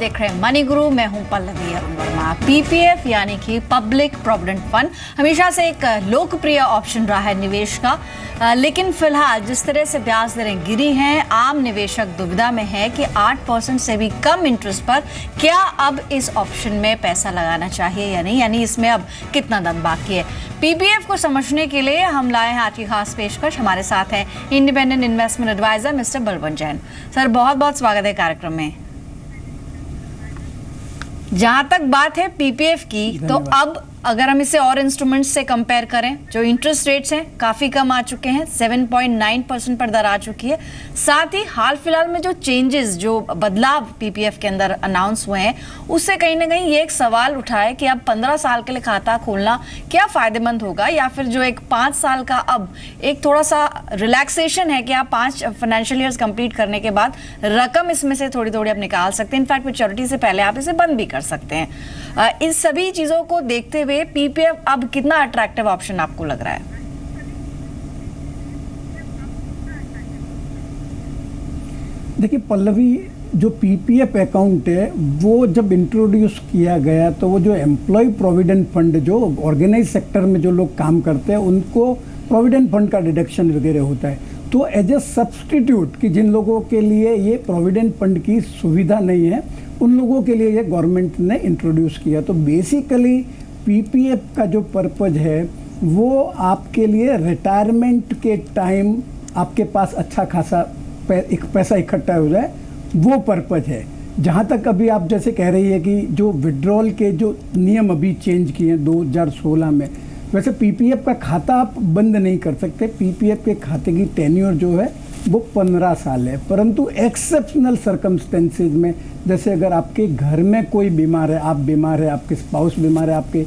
देख रहे हैं मनी गुरु। मैं हूं पल्लवी अरुण वर्मा। पीपीएफ यानी कि पब्लिक प्रोविडेंट फंड हमेशा से एक लोकप्रिय ऑप्शन रहा है निवेश का, लेकिन फिलहाल जिस तरह से ब्याज दरें गिरी हैं, आम निवेशक दुविधा में है कि 8% से भी कम इंटरेस्ट पर क्या अब इस ऑप्शन में पैसा लगाना चाहिए या नहीं, यानी इसमें अब कितना दम बाकी है। पीपीएफ को समझने के लिए हम लाए हैं आज की खास पेशकश। हमारे साथ हैं independent investment adviser mister Balwant Jain. Sir, बहुत बहुत स्वागत है कार्यक्रम में। जहां तक बात है पीपीएफ की, तो अब अगर हम इसे और इंस्ट्रूमेंट्स से कंपेयर करें, जो इंटरेस्ट रेट्स हैं काफ़ी कम आ चुके हैं, 7.9% पर दर आ चुकी है। साथ ही हाल फिलहाल में जो चेंजेस, जो बदलाव पीपीएफ के अंदर अनाउंस हुए हैं, उससे कहीं ना कहीं ये एक सवाल उठा है कि अब 15 साल के लिए खाता खोलना क्या फ़ायदेमंद होगा, या फिर जो एक 5 साल का अब एक थोड़ा सा रिलैक्सेशन है कि आप 5 फाइनेंशियल ईयर्स कंप्लीट करने के बाद रकम इसमें से थोड़ी थोड़ी आप निकाल सकते हैं। इनफैक्ट मैच्योरिटी से पहले आप इसे बंद भी कर सकते हैं। इन सभी चीज़ों को देखते हुए पीपीएफ अब कितना अट्रैक्टिव ऑप्शन आपको लग रहा है? देखिए पल्लवी, जो पीपीएफ अकाउंट है वो जब इंट्रोड्यूस किया गया तो वो जो एम्प्लॉय प्रोविडेंट फंड, जो ऑर्गेनाइज सेक्टर में जो लोग काम करते हैं, उनको प्रोविडेंट फंड का डिडक्शन वगैरह होता है। तो एज ए सब्सटीट्यूट कि जिन लोगों के लिए ये प्रोविडेंट फंड की सुविधा नहीं है, उन लोगों के लिए ये गवर्नमेंट ने इंट्रोड्यूस किया। तो बेसिकली पीपीएफ का जो पर्पज है वो आपके लिए रिटायरमेंट के टाइम आपके पास अच्छा खासा पैसा इकट्ठा हो जाए, वो पर्पज है। जहाँ तक अभी आप जैसे कह रही है कि जो विड्रॉल के जो नियम अभी चेंज किए हैं 2016 में, वैसे पीपीएफ का खाता आप बंद नहीं कर सकते। पीपीएफ के खाते की टेन्योर जो है वो 15 साल है, परंतु एक्सेप्शनल सर्कमस्टेंसेज में, जैसे अगर आपके घर में कोई बीमार है, आप बीमार है, आपके स्पाउस बीमार है, आपके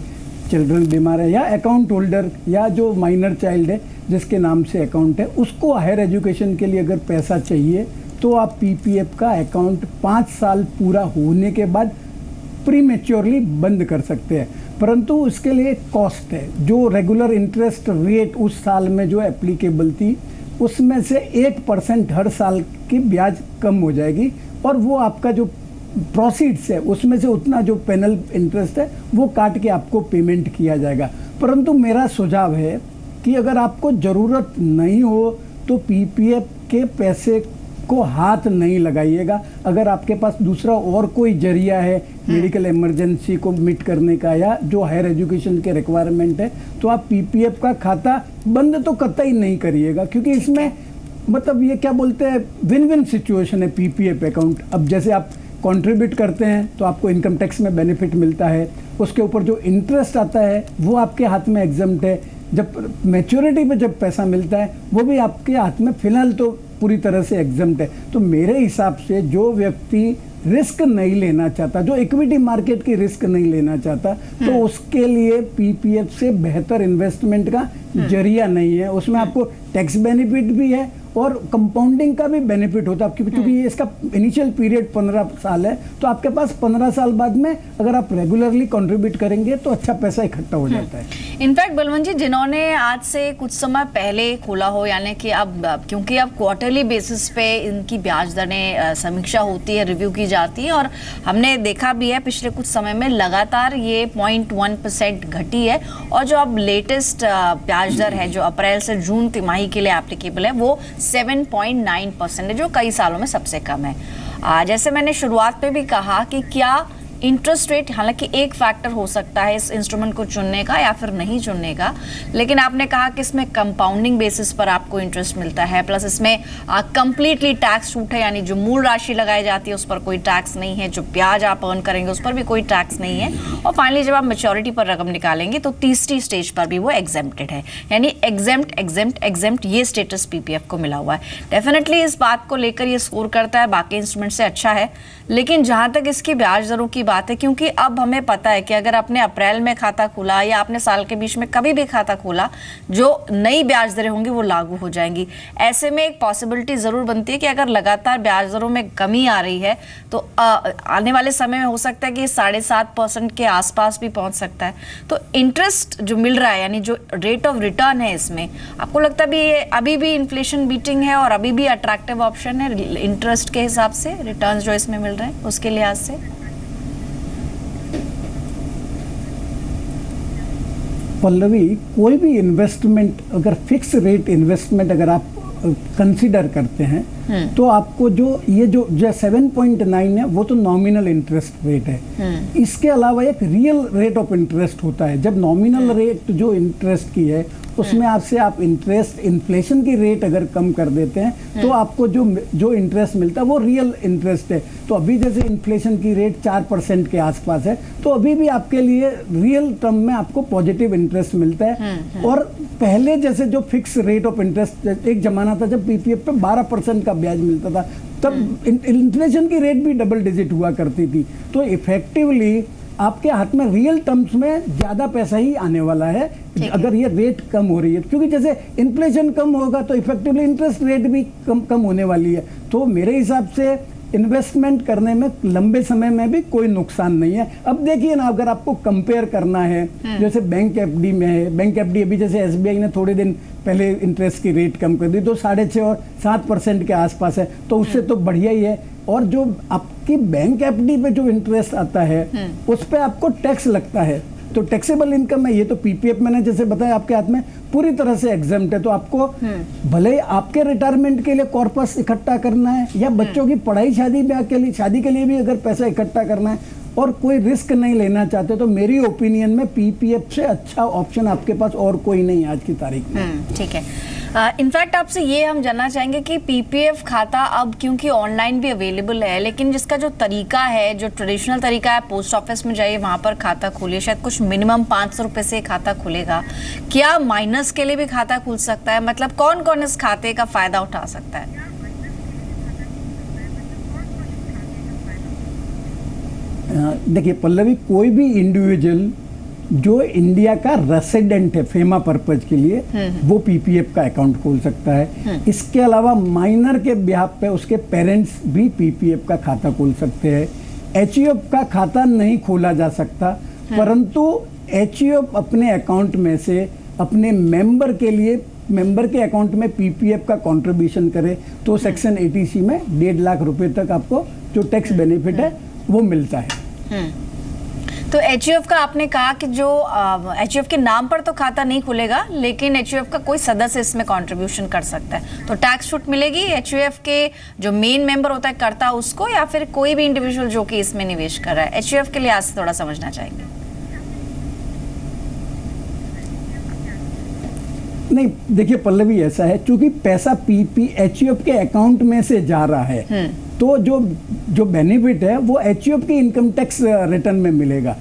चिल्ड्रन बीमार है, या अकाउंट होल्डर या जो माइनर चाइल्ड है जिसके नाम से अकाउंट है, उसको हायर एजुकेशन के लिए अगर पैसा चाहिए तो आप पीपीएफ का अकाउंट 5 साल पूरा होने के बाद प्रीमेच्योरली बंद कर सकते हैं। परंतु उसके लिए कॉस्ट है। जो रेगुलर इंटरेस्ट रेट उस साल में जो एप्लीकेबल थी, उसमें से 1% हर साल की ब्याज कम हो जाएगी, और वो आपका जो प्रोसीड्स है उसमें से उतना जो पेनल इंटरेस्ट है वो काट के आपको पेमेंट किया जाएगा। परंतु मेरा सुझाव है कि अगर आपको ज़रूरत नहीं हो तो पीपीएफ के पैसे को हाथ नहीं लगाइएगा। अगर आपके पास दूसरा और कोई जरिया है मेडिकल इमरजेंसी को मीट करने का, या जो हायर एजुकेशन के रिक्वायरमेंट है, तो आप पीपीएफ का खाता बंद तो कतई नहीं करिएगा, क्योंकि इसमें मतलब ये क्या बोलते हैं, विन विन सिचुएशन है पीपीएफ अकाउंट। अब जैसे आप कंट्रीब्यूट करते हैं तो आपको इनकम टैक्स में बेनिफिट मिलता है, उसके ऊपर जो इंटरेस्ट आता है वो आपके हाथ में एग्जम्प्ट है, जब मैच्योरिटी पे जब पैसा मिलता है वो भी आपके हाथ में फिलहाल तो पूरी तरह से एग्जम्प्ट है। तो मेरे हिसाब से जो व्यक्ति रिस्क नहीं लेना चाहता, जो इक्विटी मार्केट की रिस्क नहीं लेना चाहता, तो उसके लिए पीपीएफ से बेहतर इन्वेस्टमेंट का जरिया नहीं है। उसमें आपको टैक्स बेनिफिट भी है और कंपाउंडिंग का भी बेनिफिट होता है, क्योंकि ये इसका इनिशियल पीरियड 15 साल है, तो आपके पास 15 साल बाद में अगर आप रेगुलरली कंट्रीब्यूट करेंगे तो अच्छा पैसा इकट्ठा हो जाता है। इनफैक्ट बलवंत जी, जिन्होंने आज से कुछ समय पहले खोला हो, यानी कि अब क्योंकि अब क्वार्टरली बेसिस पे इनकी ब्याज दरें समीक्षा होती है, रिव्यू की जाती है, और हमने देखा भी है पिछले कुछ समय में लगातार ये 0.1% घटी है, और जो अब लेटेस्ट ब्याज दर है जो अप्रैल से जून तिमाही के लिए एप्लीकेबल है वो 7.9% है, जो कई सालों में सबसे कम है। जैसे मैंने शुरुआत पे भी कहा कि क्या इंटरेस्ट रेट हालांकि एक फैक्टर हो सकता है इस इंस्ट्रूमेंट को चुनने का या फिर नहीं चुनने का, लेकिन आपने कहा कि इसमें कंपाउंडिंग बेसिस पर आपको इंटरेस्ट मिलता है, प्लस इसमें कंप्लीटली टैक्स छूट है, यानी जो मूल राशि लगाई जाती है उस पर कोई टैक्स नहीं है, जो ब्याज आप अर्न करेंगे उस पर भी कोई टैक्स नहीं है, और फाइनली जब आप मैच्योरिटी पर रकम निकालेंगे तो तीसरी स्टेज पर भी वो एग्जेम्प्टेड है, यानी एग्जेम्प्ट ये स्टेटस पीपीएफ को मिला हुआ है। डेफिनेटली इस बात को लेकर ये स्कोर करता है बाकी इंस्ट्रूमेंट से अच्छा है, लेकिन जहां तक इसकी ब्याज दरों की बात है, क्योंकि अब हमें पता है कि अगर आपने अप्रैल में खाता खोला या आपने साल के बीच में कभी भी खाता खोला, जो नई ब्याज दरें होंगी वो लागू हो जाएंगी। ऐसे में एक पॉसिबिलिटी जरूर बनती है कि अगर लगातार ब्याज दरों में कमी आ रही है तो आने वाले समय में हो सकता है कि 7.5% के आसपास भी पहुंच सकता है। तो इंटरेस्ट जो मिल रहा है, यानी जो रेट ऑफ रिटर्न है, इसमें आपको लगता है भी ये अभी भी इन्फ्लेशन बीटिंग है और अभी भी अट्रैक्टिव ऑप्शन है इंटरेस्ट के हिसाब से, रिटर्न्स जो इसमें मिल रहे हैं उसके लिहाज से? पल्लवी, कोई भी इन्वेस्टमेंट अगर फिक्स रेट इन्वेस्टमेंट अगर आप कंसीडर करते हैं तो आपको जो 7.9 है वो तो नॉमिनल इंटरेस्ट रेट है। इसके अलावा एक रियल रेट ऑफ इंटरेस्ट होता है। जब नॉमिनल रेट जो इंटरेस्ट की है उसमें आपसे आप इंटरेस्ट इन्फ्लेशन की रेट अगर कम कर देते हैं तो आपको जो इंटरेस्ट मिलता है वो रियल इंटरेस्ट है। तो अभी जैसे इन्फ्लेशन की रेट 4% के आसपास है तो अभी भी आपके लिए रियल टर्म में आपको पॉजिटिव इंटरेस्ट मिलता है। और पहले जैसे जो फिक्स रेट ऑफ इंटरेस्ट, एक जमाना था जब पीपीएफ पे 12% का ब्याज मिलता था, तब इन्फ्लेशन की रेट भी डबल डिजिट हुआ करती थी। तो इफेक्टिवली आपके हाथ में रियल टर्म्स में ज्यादा पैसा ही आने वाला है अगर ये रेट कम हो रही है, क्योंकि जैसे इन्फ्लेशन कम होगा तो इफेक्टिवली इंटरेस्ट रेट भी कम होने वाली है। तो मेरे हिसाब से इन्वेस्टमेंट करने में लंबे समय में भी कोई नुकसान नहीं है। अब देखिए ना, अगर आपको कंपेयर करना है जैसे बैंक एफडी में है, बैंक एफडी अभी जैसे एसबीआई ने थोड़े दिन पहले इंटरेस्ट की रेट कम कर दी तो 6.5 और 7% के आसपास है, तो उससे तो बढ़िया ही है। और जो आपकी बैंक एफडी पे जो इंटरेस्ट आता है उस पे आपको टैक्स लगता है, तो टैक्सेबल इनकम है। ये तो पीपीएफ मैंने जैसे बताया आपके हाथ में पूरी तरह से एग्जम्प्ट है। तो आपको भले ही आपके रिटायरमेंट के लिए कॉर्पस इकट्ठा करना है या बच्चों की पढ़ाई शादी के लिए भी अगर पैसा इकट्ठा करना है और कोई रिस्क नहीं लेना चाहते तो मेरी ओपिनियन में पीपीएफ से अच्छा ऑप्शन आपके पास और कोई नहीं आज की तारीख में। ठीक है। इनफैक्ट आपसे ये हम जानना चाहेंगे कि पीपीएफ खाता अब क्योंकि ऑनलाइन भी अवेलेबल है, लेकिन जिसका जो तरीका है, जो ट्रेडिशनल तरीका है, पोस्ट ऑफिस में जाइए वहां पर खाता खोलिए, शायद कुछ मिनिमम 500 रुपए से खाता खुलेगा। क्या माइनस के लिए भी खाता खुल सकता है? मतलब कौन कौन इस खाते का फायदा उठा सकता है? देखिए पल्लवी, कोई भी इंडिविजुअल जो इंडिया का रेसिडेंट है फेमा पर्पज के लिए वो पीपीएफ का अकाउंट खोल सकता है। इसके अलावा माइनर के बिहाफ पे उसके पेरेंट्स भी पीपीएफ का खाता खोल सकते हैं। एचईएफ का खाता नहीं खोला जा सकता, परंतु एचईएफ अपने अकाउंट में से अपने मेंबर के लिए मेंबर के अकाउंट में पीपीएफ का कंट्रीब्यूशन करे तो सेक्शन 80C में 1.5 लाख रुपए तक आपको जो टैक्स बेनिफिट है वो मिलता है। तो एचयूएफ का आपने कहा कि जो एचयूएफ के नाम पर तो खाता नहीं खुलेगा, लेकिन एचयूएफ का कोई सदस्य इसमें कंट्रीब्यूशन कर सकता है, तो टैक्स छूट मिलेगी एचयूएफ के जो मेन मेंबर होता है करता उसको, या फिर कोई भी इंडिविजुअल जो कि इसमें निवेश कर रहा है? एचयूएफ के लिए आज से थोड़ा समझना चाहेंगे। नहीं, देखिए पल्लवी, ऐसा है चूंकि पैसा एचयूएफ के अकाउंट में से जा रहा है तो जो बेनिफिट है वो एचयूएफ की इनकम टैक्स रिटर्न में मिलेगा,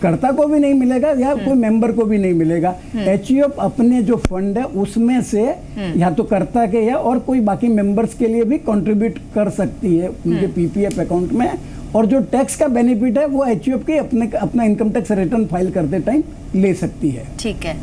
कर्ता को भी नहीं मिलेगा या कोई मेंबर को भी नहीं मिलेगा। एचयूएफ अपने जो फंड है उसमें से या तो कर्ता के या और कोई बाकी मेंबर्स के लिए भी कंट्रीब्यूट कर सकती है उनके पीपीएफ अकाउंट में, और जो टैक्स का बेनिफिट है वो एचयूएफ की अपना इनकम टैक्स रिटर्न फाइल करते टाइम ले सकती है। ठीक है,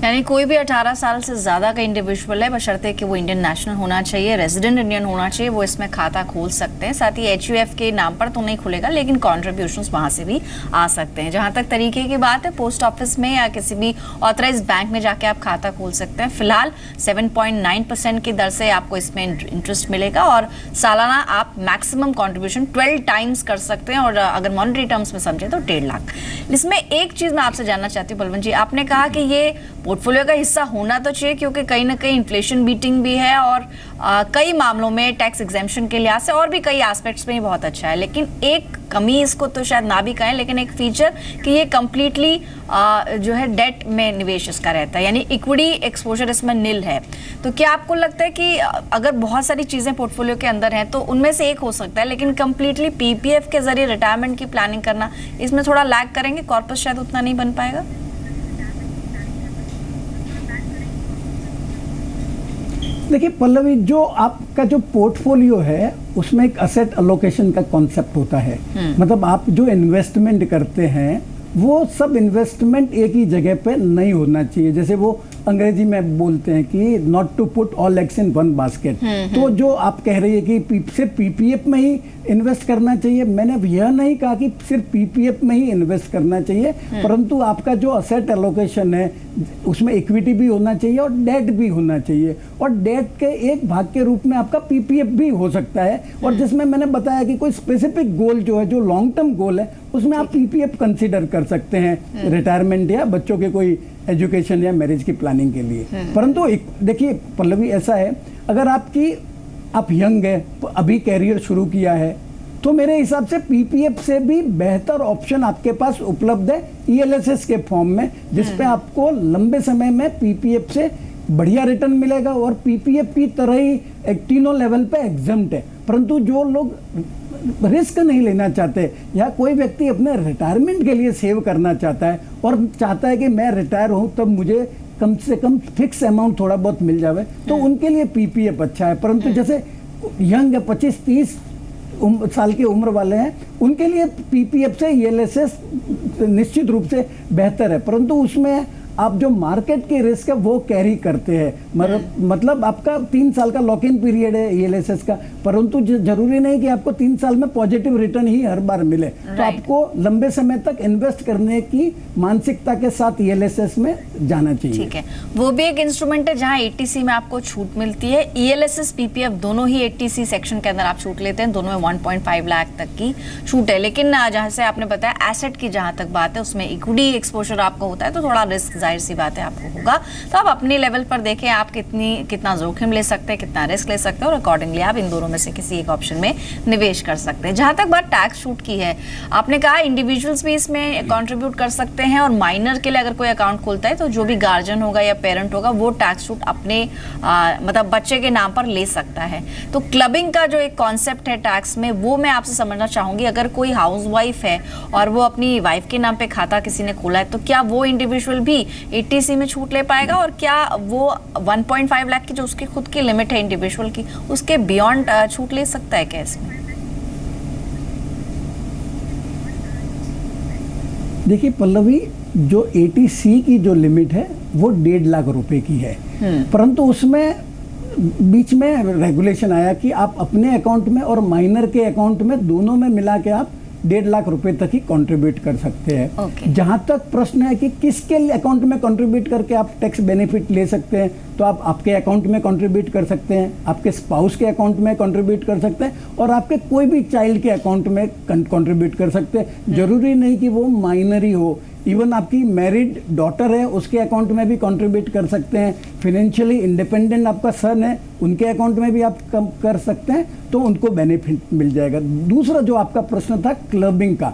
यानी कोई भी 18 साल से ज़्यादा का इंडिविजुअल है, बशर्ते कि वो इंडियन नेशनल होना चाहिए, रेजिडेंट इंडियन होना चाहिए, वो इसमें खाता खोल सकते हैं। साथ ही एचयूएफ के नाम पर तो नहीं खुलेगा, लेकिन कॉन्ट्रीब्यूशंस वहाँ से भी आ सकते हैं। जहाँ तक तरीके की बात है, पोस्ट ऑफिस में या किसी भी ऑथराइज बैंक में जाके आप खाता खोल सकते हैं। फिलहाल 7.9% की दर से आपको इसमें इंटरेस्ट मिलेगा और सालाना आप मैक्सिमम कॉन्ट्रीब्यूशन 12 टाइम्स कर सकते हैं, और अगर मॉनेटरी टर्म्स में समझे तो 1.5 लाख। इसमें एक चीज़ मैं आपसे जानना चाहती हूँ बलवंत जी, आपने कहा कि ये पोर्टफोलियो का हिस्सा होना तो चाहिए क्योंकि कहीं ना कहीं इन्फ्लेशन बीटिंग भी है और कई मामलों में टैक्स एग्जेम्पशन के लिहाज से और भी कई एस्पेक्ट्स में ही बहुत अच्छा है, लेकिन एक कमी इसको तो शायद ना भी कहें, लेकिन एक फीचर कि ये कम्प्लीटली जो है डेट में निवेश इसका रहता है, यानी इक्विटी एक्सपोजर इसमें नील है। तो क्या आपको लगता है कि अगर बहुत सारी चीज़ें पोर्टफोलियो के अंदर हैं तो उनमें से एक हो सकता है, लेकिन कम्प्लीटली पीपीएफ के जरिए रिटायरमेंट की प्लानिंग करना, इसमें थोड़ा लैग करेंगे, कॉर्पस शायद उतना नहीं बन पाएगा? देखिए पल्लवी, जो आपका जो पोर्टफोलियो है उसमें एक असेट अलोकेशन का कॉन्सेप्ट होता है। मतलब आप जो इन्वेस्टमेंट करते हैं वो सब इन्वेस्टमेंट एक ही जगह पे नहीं होना चाहिए। जैसे वो अंग्रेजी में बोलते हैं कि not to put all eggs in one basket. तो जो आप कह रही है कि सिर्फ पीपीएफ में ही इन्वेस्ट करना चाहिए, मैंने यह नहीं कहा कि सिर्फ पीपीएफ में ही इन्वेस्ट करना चाहिए, परंतु आपका जो असेट एलोकेशन है उसमें इक्विटी भी होना चाहिए और डेट भी होना चाहिए, और डेट के एक भाग के रूप में आपका पीपीएफ भी हो सकता है, और जिसमें मैंने बताया कि कोई स्पेसिफिक गोल जो है, जो लॉन्ग टर्म गोल है, उसमें आप पीपीएफ कंसीडर कर कर सकते हैं रिटायरमेंट या बच्चों के कोई एजुकेशन या मैरिज की प्लानिंग के लिए। परंतु देखिए पल्लवी, ऐसा है, अगर आप यंग है, अभी कैरियर शुरू किया है, तो मेरे हिसाब से पीपीएफ से भी बेहतर ऑप्शन आपके पास उपलब्ध है ईएलएसएस के फॉर्म में, जिसपे आपको लंबे समय में पीपीएफ से बढ़िया रिटर्न मिलेगा और पीपीएफ की तरह ही एक तीनों लेवल पे एग्जम्प्ट है। परंतु जो लोग रिस्क नहीं लेना चाहते या कोई व्यक्ति अपने रिटायरमेंट के लिए सेव करना चाहता है और चाहता है कि मैं रिटायर हूं तब मुझे कम से कम फिक्स अमाउंट थोड़ा बहुत मिल जावे, तो उनके लिए पीपीएफ अच्छा है। परंतु जैसे यंग है, 25-30 साल की उम्र वाले हैं, उनके लिए पीपीएफ से ईएलएसएस निश्चित रूप से बेहतर है। परंतु उसमें आप जो मार्केट की रिस्क है वो कैरी करते हैं। मतलब आपका 3 साल का लॉक इन पीरियड है ईएलएसएस का, परंतु जरूरी नहीं कि आपको 3 साल में पॉजिटिव रिटर्न ही हर बार मिले। तो आपको लंबे समय तक इन्वेस्ट करने की मानसिकता के साथ ईएलएसएस में जाना चाहिए। ठीक है, वो भी एक इंस्ट्रूमेंट है जहां एटीसी में आपको छूट मिलती है। ईएलएसएस पीपीएफ दोनों ही एटीसी सेक्शन के अंदर आप छूट लेते हैं, दोनों में 1.5 लाख तक की छूट है। लेकिन जहां से आपने बताया एसेट की जहां तक बात है, उसमें इक्विटी एक्सपोजर आपको होता है, तो थोड़ा रिस्क जाहिर सी बात है आपको होगा। तो आप अपने लेवल पर देखें आप कितना जोखिम ले सकते हैं, कितना रिस्क ले सकते हैं, और अकॉर्डिंगली आप इन दोनों में से किसी एक ऑप्शन में निवेश कर सकते हैं। जहां तक बात टैक्स छूट की है, आपने कहा इंडिविजुअल्स भी इसमें कंट्रीब्यूट कर सकते हैं, और माइनर के लिए अगर कोई अकाउंट खोलता है तो जो भी गार्जियन होगा या पेरेंट होगा वो टैक्स छूट अपने मतलब बच्चे के नाम पर ले सकता है। तो क्लबिंग का जो एक कॉन्सेप्ट है टैक्स में, वो मैं आपसे समझना चाहूंगी। अगर कोई हाउसवाइफ है और वो अपनी वाइफ के नाम पे खाता किसी ने खोला है, तो क्या वो इंडिविजुअल भी एटीसी में छूट ले पाएगा, और क्या वो 1.5 लाख की जो उसकी खुद की लिमिट है इंडिविजुअल की, उसके बियॉन्ड छूट ले सकता है क्या इसमें? देखिए पल्लवी, जो एटीसी की जो लिमिट है वो 1.5 लाख रुपए की है, परंतु उसमें बीच में रेगुलेशन आया कि आप अपने अकाउंट में और माइनर के अकाउंट में दोनों में मिला के आप 1.5 लाख रुपए तक ही कंट्रीब्यूट कर सकते हैं। Okay. जहां तक प्रश्न है कि किसके अकाउंट में कंट्रीब्यूट करके आप टैक्स बेनिफिट ले सकते हैं, तो आप आपके अकाउंट में कंट्रीब्यूट कर सकते हैं, आपके स्पाउस के अकाउंट में कंट्रीब्यूट कर सकते हैं, और आपके कोई भी चाइल्ड के अकाउंट में कंट्रीब्यूट कर सकते हैं। जरूरी नहीं कि वो माइनर ही हो, इवन आपकी मैरिड डॉटर है उसके अकाउंट में भी कंट्रीब्यूट कर सकते हैं। फाइनेंशियली इंडिपेंडेंट आपका सन है, उनके अकाउंट में भी आप कम कर सकते हैं, तो उनको बेनिफिट मिल जाएगा। दूसरा जो आपका प्रश्न था क्लबिंग का,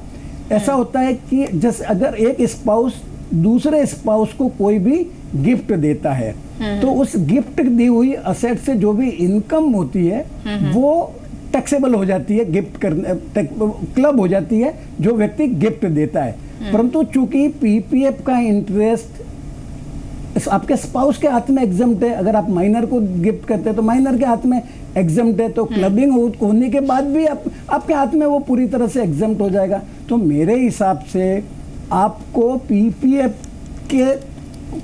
ऐसा होता है कि जैसे अगर एक स्पाउस दूसरे स्पाउस को कोई भी गिफ्ट देता है, तो उस गिफ्ट दी हुई असेट से जो भी इनकम होती है वो टैक्सेबल हो जाती है, गिफ्ट करने क्लब हो जाती है जो व्यक्ति गिफ्ट देता है। परंतु चूंकि पीपीएफ का इंटरेस्ट आपके स्पाउस के हाथ में एग्जम्प्ट है, अगर आप माइनर को गिफ्ट करते हैं तो माइनर के हाथ में एग्जम्प्ट है, तो क्लबिंग होने के बाद भी आपके हाथ में वो पूरी तरह से एग्जम्प्ट हो जाएगा। तो मेरे हिसाब से आपको पीपीएफ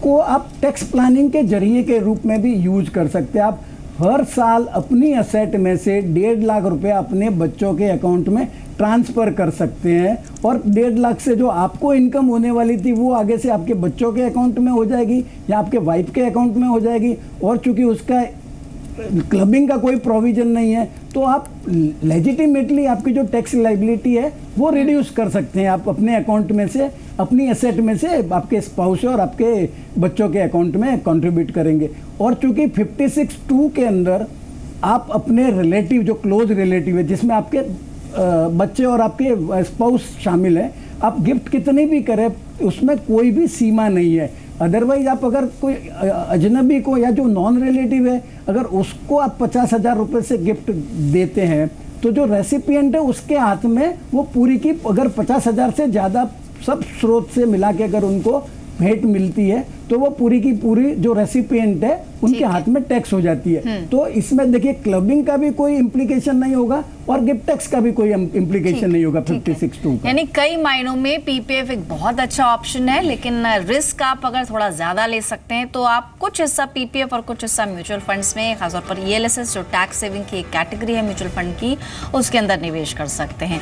को आप टैक्स प्लानिंग के जरिए के रूप में भी यूज कर सकते हैं। आप हर साल अपनी असेट में से 1.5 लाख रुपए अपने बच्चों के अकाउंट में ट्रांसफर कर सकते हैं, और 1.5 लाख से जो आपको इनकम होने वाली थी वो आगे से आपके बच्चों के अकाउंट में हो जाएगी या आपके वाइफ के अकाउंट में हो जाएगी। और चूंकि उसका क्लबिंग का कोई प्रोविजन नहीं है, तो आप लेजिटिमेटली आपकी जो टैक्स लाइबिलिटी है वो रिड्यूस कर सकते हैं। आप अपने अकाउंट में से, अपनी एसेट में से आपके स्पाउस और आपके बच्चों के अकाउंट में कंट्रीब्यूट करेंगे। और चूंकि 56(2) के अंदर आप अपने रिलेटिव, जो क्लोज रिलेटिव है, जिसमें आपके बच्चे और आपके स्पाउस शामिल है, आप गिफ्ट कितनी भी करें उसमें कोई भी सीमा नहीं है। अदरवाइज आप अगर कोई अजनबी को या जो नॉन रिलेटिव है, अगर उसको आप 50,000 रुपये से गिफ्ट देते हैं, तो जो रेसिपिएंट है उसके हाथ में वो पूरी की, अगर 50,000 से ज़्यादा सब स्रोत से मिला के अगर उनको भेंट मिलती है, तो वो पूरी की पूरी जो रेसिपिएंट है उनके हाथ में टैक्स हो जाती है। तो इसमें देखिए क्लबिंग का भी कोई इम्प्लीकेशन नहीं होगा और गिफ्ट टैक्स का भी कोई इम्प्लीकेशन नहीं होगा 56(2) का। यानी कई मायनों में पीपीएफ एक बहुत अच्छा ऑप्शन है, लेकिन रिस्क आप अगर थोड़ा ज्यादा ले सकते हैं तो आप कुछ हिस्सा पीपीएफ और कुछ हिस्सा म्यूचुअल फंड्स में, खासतौर पर ईएलएसएस जो टैक्स सेविंग की एक कैटेगरी है म्यूचुअल फंड की, उसके अंदर निवेश कर सकते हैं।